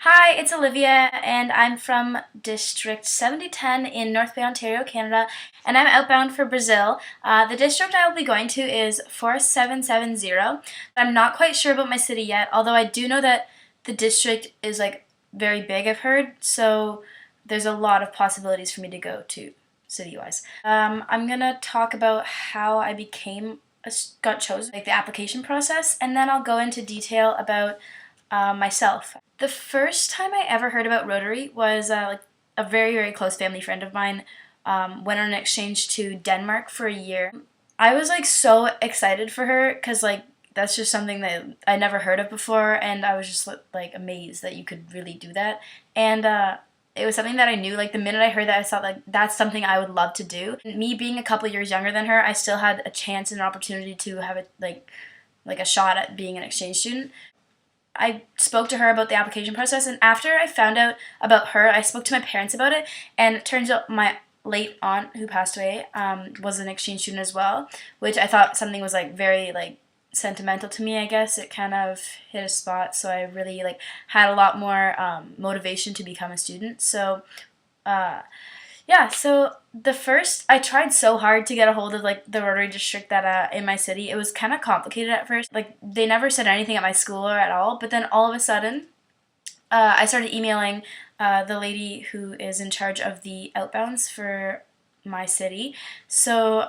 Hi, it's Olivia, and I'm from District 7010 in North Bay, Ontario, Canada, and I'm outbound for Brazil. The district I will be going to is 4770. I'm not quite sure about my city yet, although I do know that the district is very big, I've heard, so there's a lot of possibilities for me to go to city-wise. I'm gonna talk about how I got chosen, like the application process, and then I'll go into detail about myself. The first time I ever heard about Rotary was a very, very close family friend of mine went on an exchange to Denmark for a year. I was so excited for her because that's just something that I never heard of before, and I was just amazed that you could really do that. And it was something that I knew. Like the minute I heard that, I thought that's something I would love to do. And me being a couple years younger than her, I still had a chance and an opportunity to have a shot at being an exchange student. I spoke to her about the application process, and after I found out about her, I spoke to my parents about it, and it turns out my late aunt, who passed away, was an exchange student as well, which I thought something was very sentimental to me. I guess it kind of hit a spot, so I really had a lot more motivation to become a student. So yeah, so I tried so hard to get a hold of the Rotary district that in my city. It was kind of complicated at first. They never said anything at my school or at all, but then all of a sudden, I started emailing the lady who is in charge of the outbounds for my city. So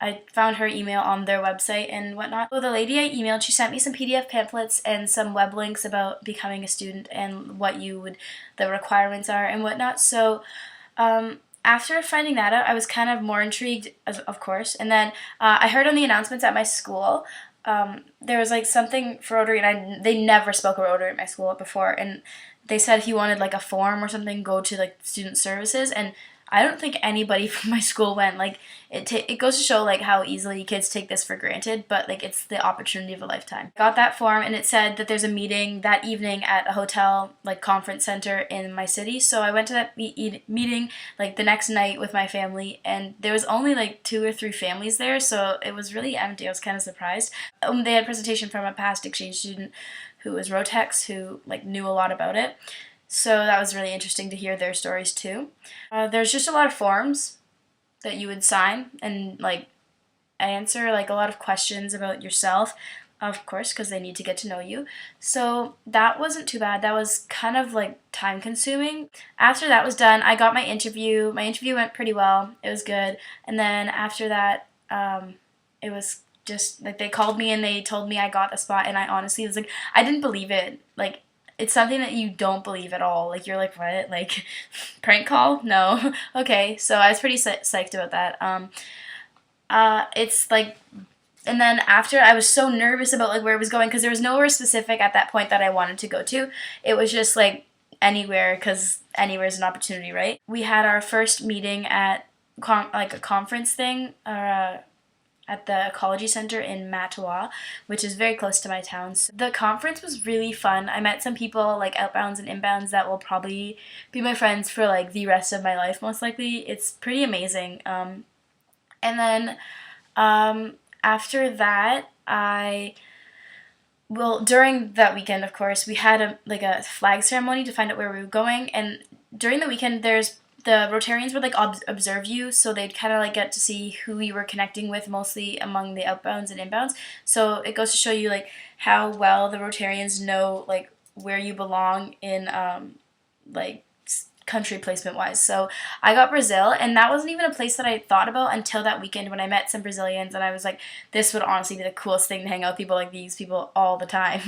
I found her email on their website and whatnot. So the lady I emailed, she sent me some PDF pamphlets and some web links about becoming a student and the requirements are and whatnot. So after finding that out, I was kind of more intrigued, of course. And then I heard on the announcements at my school, there was something for Rotary, and they never spoke of Rotary at my school before. And they said if you wanted a form or something, go to student services. And I don't think anybody from my school went. It goes to show how easily kids take this for granted, but it's the opportunity of a lifetime. Got that form, and it said that there's a meeting that evening at a hotel conference center in my city. So I went to that meeting the next night with my family, and there was only 2 or 3 families there, so it was really empty. I was kind of surprised. They had a presentation from a past exchange student who was Rotex, who knew a lot about it. So that was really interesting to hear their stories too. There's just a lot of forms that you would sign and answer a lot of questions about yourself, of course, because they need to get to know you. So that wasn't too bad. That was kind of time consuming. After that was done, I got my interview. My interview went pretty well. It was good. And then after that, it was just they called me and they told me I got the spot, and I honestly was I didn't believe it. It's something that you don't believe at all. You're what? Prank call? No. Okay, so I was pretty psyched about that. And then after, I was so nervous about where it was going, because there was nowhere specific at that point that I wanted to go to. It was just anywhere, because anywhere is an opportunity, right? We had our first meeting at a conference thing, or at the Ecology Center in Mattawa, which is very close to my town. So the conference was really fun. I met some people, outbounds and inbounds, that will probably be my friends for the rest of my life, most likely. It's pretty amazing. And then after that, during that weekend, of course, we had a flag ceremony to find out where we were going. And during the weekend, the Rotarians would observe you, so they'd kind of get to see who you were connecting with, mostly among the outbounds and inbounds. So it goes to show you how well the Rotarians know where you belong in country placement wise. So I got Brazil, and that wasn't even a place that I thought about until that weekend when I met some Brazilians, and I was this would honestly be the coolest thing to hang out with people like these people all the time.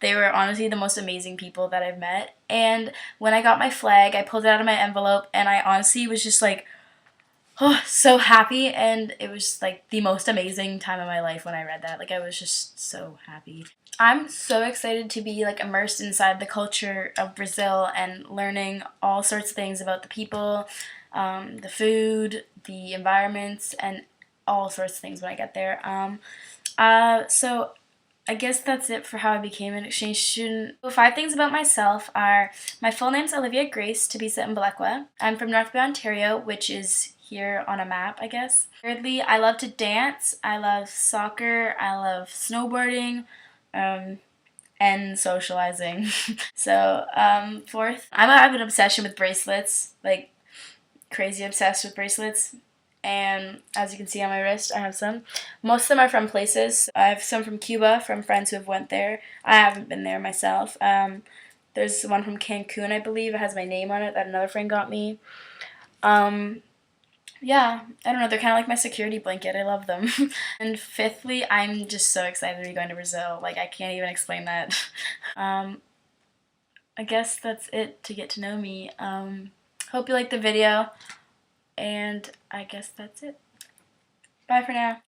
They were honestly the most amazing people that I've met. And when I got my flag, I pulled it out of my envelope, and I honestly was just oh, so happy, and it was the most amazing time of my life when I read that. I was just so happy. I'm so excited to be immersed inside the culture of Brazil and learning all sorts of things about the people, the food, the environments, and all sorts of things when I get there. So I guess that's it for how I became an exchange student. So 5 things about myself are: my full name's Olivia Grace Mbolekwa. I'm from North Bay, Ontario, which is here on a map, I guess. Thirdly, I love to dance. I love soccer. I love snowboarding. and socializing. So, fourth, I have an obsession with bracelets, like crazy obsessed with bracelets. And as you can see on my wrist, I have some. Most of them are from places. I have some from Cuba, from friends who have went there. I haven't been there myself. There's one from Cancun, I believe. It has my name on it that another friend got me. Yeah, I don't know. They're kind of like my security blanket. I love them. And fifthly, I'm just so excited to be going to Brazil. Like, I can't even explain that. I guess that's it to get to know me. Hope you liked the video, and I guess that's it. Bye for now.